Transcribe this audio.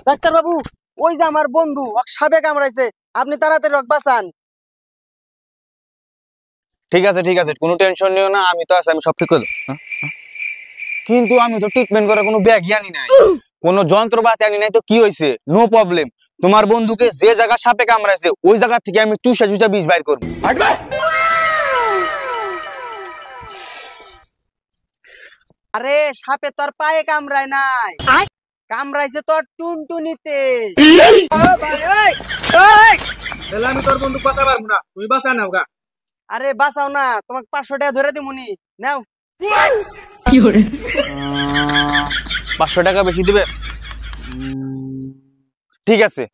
Doctor বাবু, ওই যে আমার বন্ধু সাপে কামড়াইছে, আপনি তাড়াতাড়ি রক বাঁচান। ঠিক আছে ঠিক আছে, কোনো টেনশন নিও না, আমি তো আছি, আমি সব ঠিক করে দেব। কিন্তু আমি তো ট্রিটমেন্ট করার কোনো ব্যাগই আনি নাই, কোনো যন্ত্রপাতি আনি নাই, তো কি হয়েছে? নো প্রবলেম, তোমার বন্ধুকে যে জায়গা সাপে কামড়াইছে ওই জায়গা থেকে আমি চুষা চুষা বিষ বাইর করবো। আরে সাপে তোর পায়ে কামড়ায় নাই, কামড়াইছে তোর টুনটুনিতে। আমি তোর বন্ধু বাঁচা পারবো না, তুই বাঁচা নাও গা। আরে বাঁচাও না, তোমাকে 500 টাকা ধরে দিমুনি, নাও। 500 টাকা বেশি দিবে? ঠিক আছে।